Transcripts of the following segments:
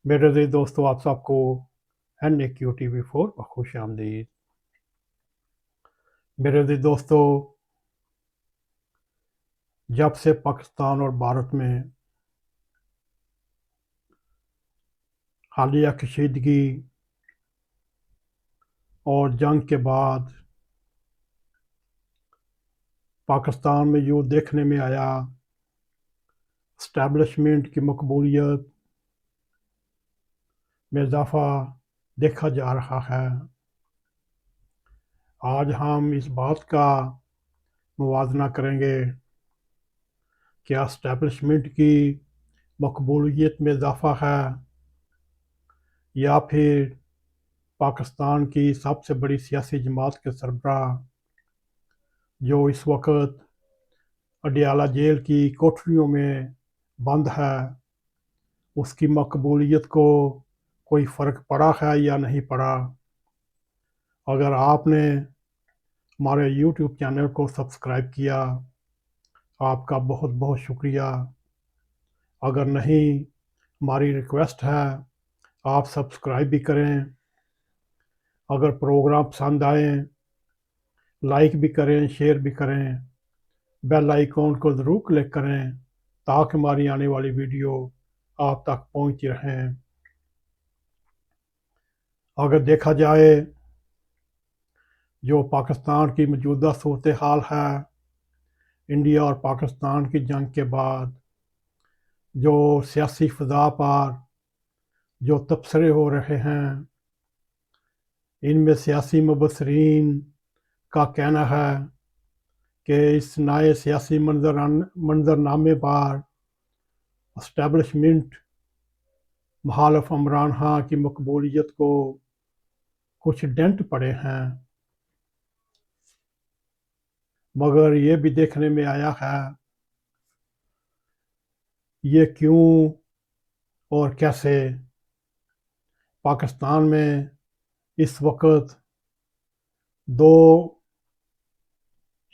मेरे अज़ीज़ दोस्तों, आप सबको NAQ TV4 पर खुश आमदीद। मेरे अज़ीज़ दोस्तों, जब से पाकिस्तान और भारत में हालिया कशीदगी और जंग के बाद पाकिस्तान में यूँ देखने में आया इस्टेब्लिशमेंट की मकबूलियत में इजाफ़ा देखा जा रहा है। आज हम इस बात का मुवाज़ना करेंगे क्या इस्टेब्लिशमेंट की मकबूलियत में इजाफ़ा है या फिर पाकिस्तान की सबसे बड़ी सियासी जमात के सरबराह जो इस वक्त अडियाला जेल की कोठरियों में बंद है, उसकी मकबूलियत को कोई फ़र्क पड़ा है या नहीं पड़ा। अगर आपने हमारे यूट्यूब चैनल को सब्सक्राइब किया, आपका बहुत बहुत शुक्रिया। अगर नहीं, हमारी रिक्वेस्ट है आप सब्सक्राइब भी करें। अगर प्रोग्राम पसंद आए, लाइक भी करें, शेयर भी करें, बेल आइकॉन को ज़रूर क्लिक करें ताकि हमारी आने वाली वीडियो आप तक पहुंचती रहें। अगर देखा जाए जो पाकिस्तान की मौजूदा सूरत हाल है, इंडिया और पाकिस्तान की जंग के बाद जो सियासी फ़ज़ा पर जो तबसरे हो रहे हैं, इनमें सियासी मुबसरीन का कहना है कि इस नए सियासी मंजरनामे पर इस्टेब्लिशमेंट मुखालिफ इमरान खान की मकबूलियत को कुछ डेंट पड़े हैं, मगर ये भी देखने में आया है ये क्यों और कैसे पाकिस्तान में इस वक्त दो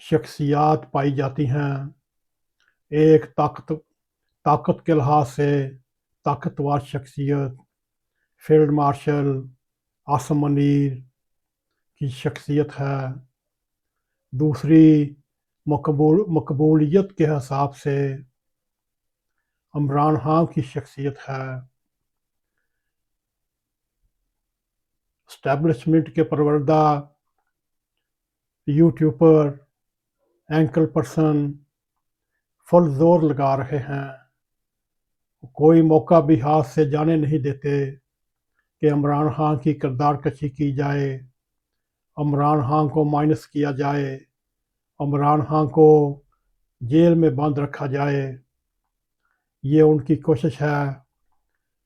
शख्सियात पाई जाती हैं। एक ताकत के लिहाज से ताकतवर शख्सियत फील्ड मार्शल आसिम मुनीर की शख्सियत है। दूसरी मकबूलियत के हिसाब से इमरान खान की शख्सियत है। इस्टेब्लिशमेंट के परवरदा यूट्यूबर एंकर पर्सन फुल जोर लगा रहे हैं, कोई मौका भी हाथ से जाने नहीं देते कि इमरान खान की किरदार कशी की जाए, इमरान खान को माइनस किया जाए, इमरान खान को जेल में बंद रखा जाए। ये उनकी कोशिश है।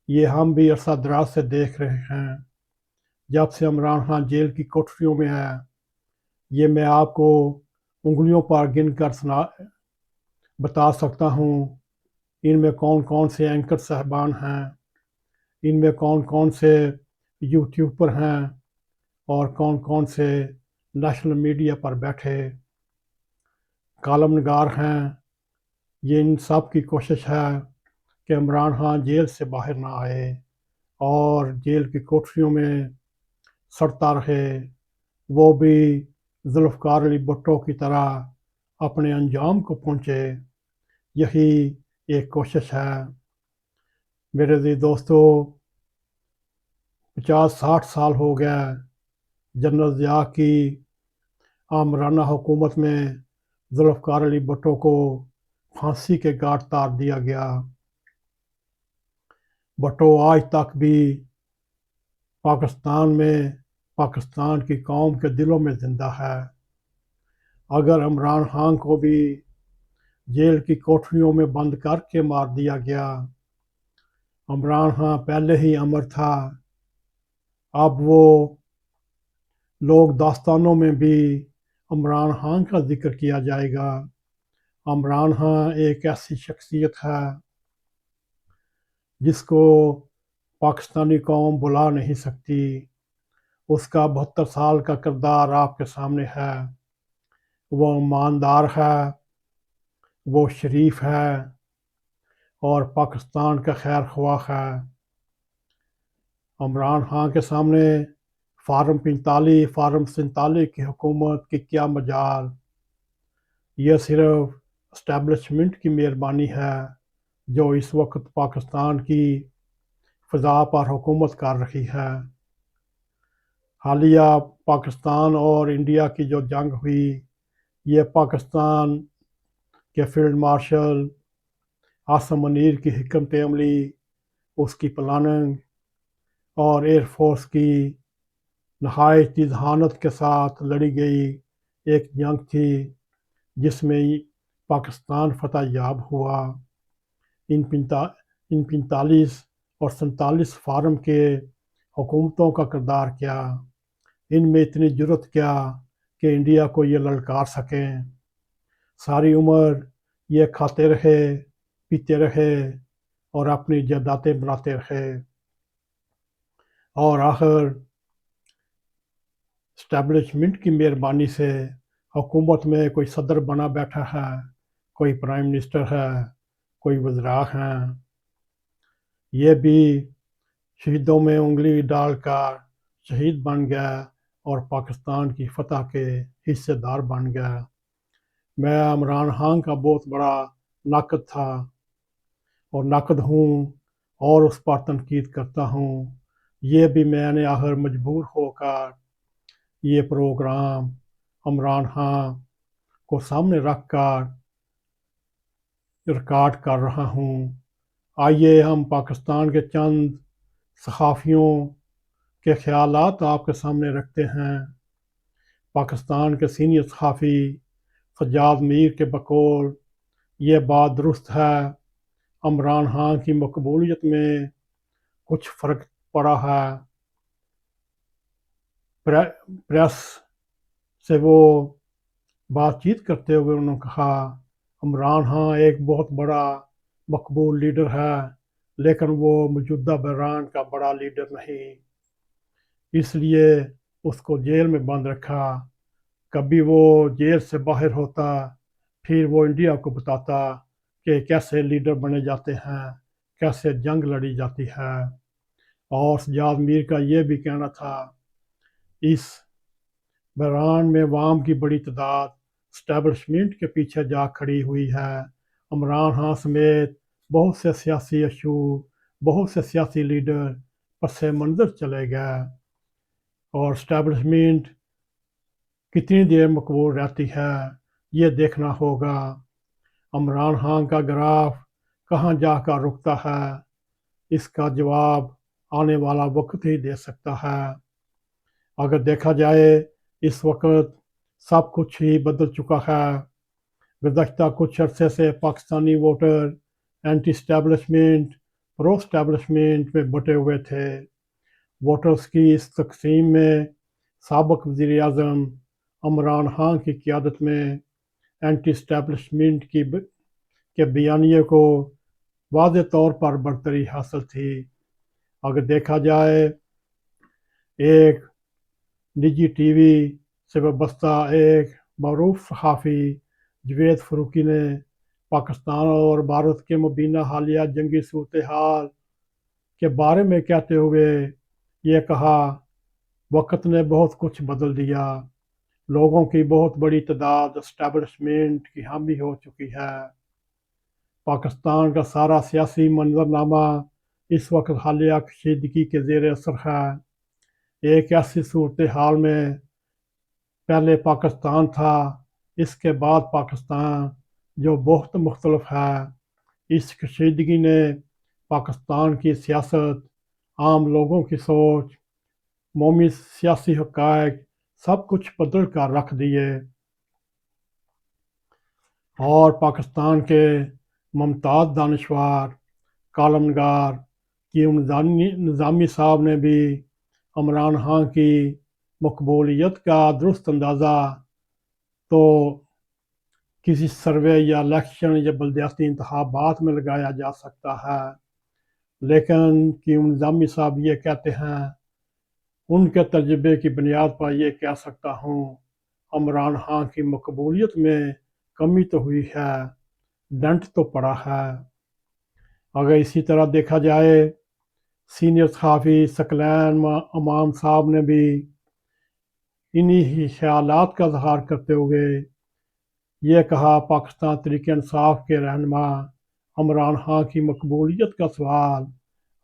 ये हम भी अरसा दराज से देख रहे हैं। जब से इमरान खान जेल की कोठरियों में है, ये मैं आपको उंगलियों पर गिन कर बता सकता हूँ इनमें कौन कौन से एंकर साहबान हैं, इनमें कौन कौन से यूट्यूबर हैं और कौन कौन से नेशनल मीडिया पर बैठे कॉलम नगार हैं। ये इन सब की कोशिश है कि इमरान खान जेल से बाहर ना आए और जेल की कोठरियों में सड़ता रहे, वो भी जुल्फ़िकार अली भुट्टो की तरह अपने अंजाम को पहुँचे। यही एक कोशिश है। मेरे अज़ीज़ दोस्तों, 50-60 साल हो गया जनरल ज़िया की आमराना हुकूमत में जुल्फ़िकार अली भुट्टो को फांसी के घाट उतार दिया गया। भुट्टो आज तक भी पाकिस्तान में पाकिस्तान की कौम के दिलों में ज़िंदा है। अगर इमरान खान को भी जेल की कोठरियों में बंद करके मार दिया गया, इमरान खान पहले ही अमर था, अब वो लोग दास्तानों में भी इमरान खान का जिक्र किया जाएगा। इमरान खान एक ऐसी शख्सियत है जिसको पाकिस्तानी कौम भुला नहीं सकती। उसका 72 साल का किरदार आपके सामने है। वो ईमानदार है, वो शरीफ है और पाकिस्तान का खैर ख्वाह है। عمران خان کے سامنے فارم 45 فارم 47 کی حکومت کی کیا مجال؟ یہ صرف اسٹیبلشمنٹ کی مہربانی ہے جو اس وقت پاکستان کی فضا پر حکومت کر رہی ہے۔ حالیہ پاکستان اور انڈیا کی جو جنگ ہوئی، یہ پاکستان کے فیلڈ مارشل عاصم منیر کی حکمت عملی، اس کی پلاننگ اور ایئر فورس کی نہایت ذہانت کے ساتھ لڑی گئی ایک جنگ تھی جس میں پاکستان فتح یاب ہوا۔ ان 45 اور 47 فارم کے حکومتوں کا کردار کیا؟ ان میں اتنی جرت کیا کہ انڈیا کو یہ للکار سکیں؟ ساری عمر یہ کھاتے رہے، پیتے رہے اور اپنی جائیدادیں بناتے رہے، اور آخر اسٹیبلشمنٹ کی مہربانی سے حکومت میں کوئی صدر بنا بیٹھا ہے، کوئی پرائم منسٹر ہے، کوئی وزراء ہیں۔ یہ بھی شہیدوں میں انگلی ڈال کر شہید بن گیا اور پاکستان کی فتح کے حصے دار بن گیا۔ میں عمران خان کا بہت بڑا ناقد تھا اور ناقد ہوں اور اس پر تنقید کرتا ہوں۔ یہ بھی میں نے آخر مجبور ہو کر یہ پروگرام عمران خان کو سامنے رکھ کر ریکارڈ کر رہا ہوں۔ آئیے ہم پاکستان کے چند صحافیوں کے خیالات آپ کے سامنے رکھتے ہیں۔ پاکستان کے سینئر صحافی سجاد میر کے بقول یہ بات درست ہے، عمران خان کی مقبولیت میں کچھ فرق پڑا ہے۔ پریس سے وہ بات چیت کرتے ہوئے انہوں نے کہا، عمران خان ایک بہت بڑا مقبول لیڈر ہے لیکن وہ موجودہ بحران کا بڑا لیڈر نہیں، اس لیے اس کو جیل میں بند رکھا۔ کبھی وہ جیل سے باہر ہوتا پھر وہ انڈیا کو بتاتا کہ کیسے لیڈر بنے جاتے ہیں، کیسے جنگ لڑی جاتی ہے۔ اور سجاد میر کا یہ بھی کہنا تھا، اس بحران میں عوام کی بڑی تعداد اسٹیبلشمنٹ کے پیچھے جا کھڑی ہوئی ہے۔ عمران خان سمیت بہت سے سیاسی اشو، بہت سے سیاسی لیڈر پس منظر چلے گئے، اور اسٹیبلشمنٹ کتنی دیر مقبول رہتی ہے یہ دیکھنا ہوگا۔ عمران خان کا گراف کہاں جا کر رکتا ہے، اس کا جواب آنے والا وقت ہی دے سکتا ہے۔ اگر دیکھا جائے اس وقت سب کچھ ہی بدل چکا ہے۔ گزشتہ کچھ عرصے سے پاکستانی ووٹر اینٹی اسٹیبلشمنٹ، پرو اسٹیبلشمنٹ میں بٹے ہوئے تھے۔ ووٹرز کی اس تقسیم میں سابق وزیر اعظم عمران خان کی قیادت میں اینٹی اسٹیبلشمنٹ کے بیانیے کو واضح طور پر برتری حاصل تھی۔ اگر دیکھا جائے ایک نجی ٹی وی سے وابستہ ایک معروف صحافی جوید فاروقی نے پاکستان اور بھارت کے مبینہ حالیہ جنگی صورتحال کے بارے میں کہتے ہوئے یہ کہا، وقت نے بہت کچھ بدل دیا، لوگوں کی بہت بڑی تعداد اسٹیبلشمنٹ کی حامی ہو چکی ہے۔ پاکستان کا سارا سیاسی منظرنامہ اس وقت حالیہ کشیدگی کے زیر اثر ہے۔ ایک ایسی صورتحال میں پہلے پاکستان تھا، اس کے بعد پاکستان، جو بہت مختلف ہے۔ اس کشیدگی نے پاکستان کی سیاست، عام لوگوں کی سوچ، عمومی سیاسی حقائق سب کچھ بدل کر رکھ دیے، اور پاکستان کے ممتاز دانشور کالم نگار کیوم نظامی صاحب نے بھی عمران خان کی مقبولیت کا درست اندازہ تو کسی سروے یا الیکشن یا بلدیاتی انتخابات میں لگایا جا سکتا ہے، لیکن کیوم نظامی صاحب یہ کہتے ہیں، ان کے تجربے کی بنیاد پر یہ کہہ سکتا ہوں، عمران خان کی مقبولیت میں کمی تو ہوئی ہے، ڈنٹ تو پڑا ہے۔ اگر اسی طرح دیکھا جائے सीनियर सहाफ़ी सकलैन इमाम साहब ने भी इन्हीं ही ख्यालात का इजहार करते हुए ये कहा, पाकिस्तान तहरीक इंसाफ के रहनुमा इमरान खान की मकबूलियत का सवाल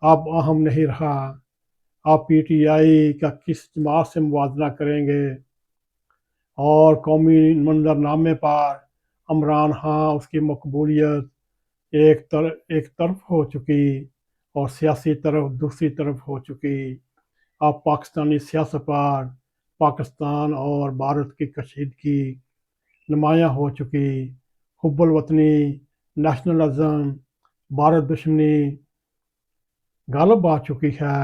अब अहम नहीं रहा। आप पीटीआई का किस जमात से मुवाजना करेंगे और कौमी मंजरनामे पर इमरान खान उसकी मकबूलियत एक तरफ हो चुकी और सियासी तरफ दूसरी तरफ हो चुकी। अब पाकिस्तानी सियासत पर पाकिस्तान और भारत की कशीदगी नुमायाँ हो चुकी। हुब्बुल वतनी, नेशनलिज्म, भारत दुश्मनी गालब आ चुकी है।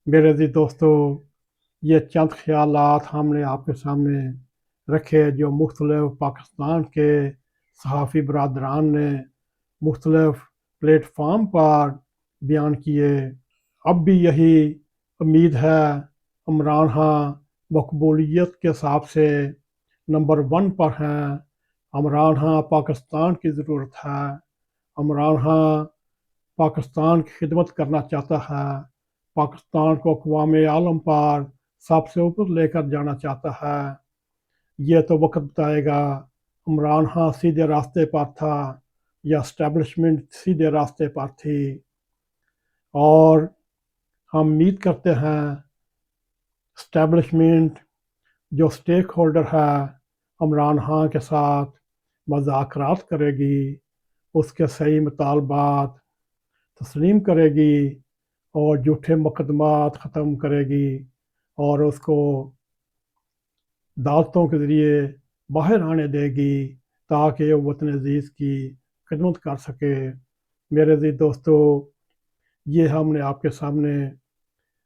मेरे अज़ीज़ दोस्तों, ये चंद ख्यालात हमने आपके सामने रखे जो मुख्तलिफ पाकिस्तान के सहाफ़ी बरदरान ने मुख्तलिफ प्लेटफार्म पर बयान किए। अब भी यही उम्मीद है, इमरान खान मकबूलियत के हिसाब से नंबर 1 पर हैं। इमरान खान पाकिस्तान की ज़रूरत है। इमरान खान पाकिस्तान की खिदमत करना चाहता है, पाकिस्तान को अक़वाम आलम पर सबसे ऊपर लेकर जाना चाहता है। ये तो वक्त बताएगा इमरान खान सीधे रास्ते पर था या एस्टेब्लिशमेंट सीधे रास्ते पर थी। और हम उम्मीद करते हैं एस्टेब्लिशमेंट जो स्टेक होल्डर है इमरान खान के साथ मुज़ाकरात करेगी, उसके सही मुतालबात तस्लीम करेगी और झूठे मुकदमात ख़त्म करेगी और उसको अदालतों के ज़रिए बाहर आने देगी ताकि वो वतन अज़ीज़ की खिदमत कर सके। मेरे अज़ीज़ दोस्तों, ये हमने आपके सामने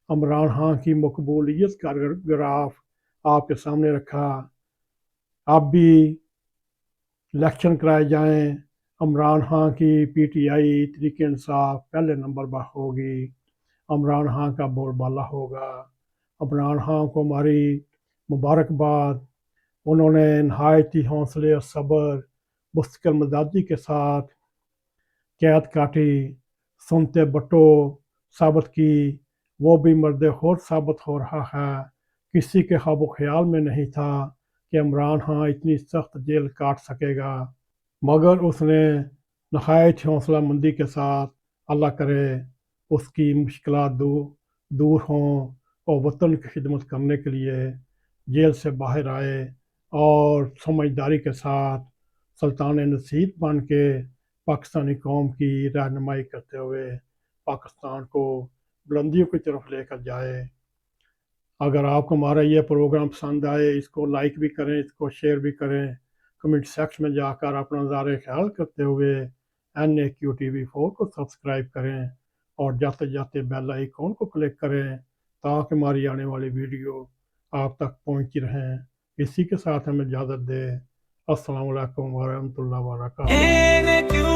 इमरान खान की मकबूलियत का ग्राफ आपके सामने रखा। अब भी इलेक्शन कराए जाएँ, इमरान खान की पीटीआई तहरीक इंसाफ पहले नंबर पर होगी। इमरान खान का बोलबाला होगा। इमरान खान को हमारी मुबारकबाद। उन्होंने नहायत ही हौसले और सब्र मुस्तकिल मिजाजी के साथ कैद काटी, सुनते बटो साबित की, वो भी मर्द खुद साबित हो रहा है। किसी के ख्वाब ख्याल में नहीं था कि इमरान खान इतनी सख्त जेल काट सकेगा, मगर उसने नहायत हौसला मंदी के साथ, अल्लाह करे उसकी मुश्किलात दूर हों और वतन की खिदमत करने के लिए जेल से बाहर आए और समझदारी के साथ सुल्तान नसीब बन के पाकिस्तानी कौम की रहनुमाई करते हुए पाकिस्तान को बुलंदियों की तरफ लेकर जाए। अगर आपको हमारा ये प्रोग्राम पसंद आए, इसको लाइक भी करें, इसको शेयर भी करें, कमेंट सेक्शन में जाकर अपना नज़ारे ख्याल करते हुए NAQTV4 को सब्सक्राइब करें और जाते जाते बेल आइकॉन को क्लिक करें ताकि हमारी आने वाली वीडियो आप तक पहुंचती रहें। इसी के साथ हमें इजाज़त दें। अस्सलाम वालेकुम वरहमतुल्लाहि वबरकातुहू।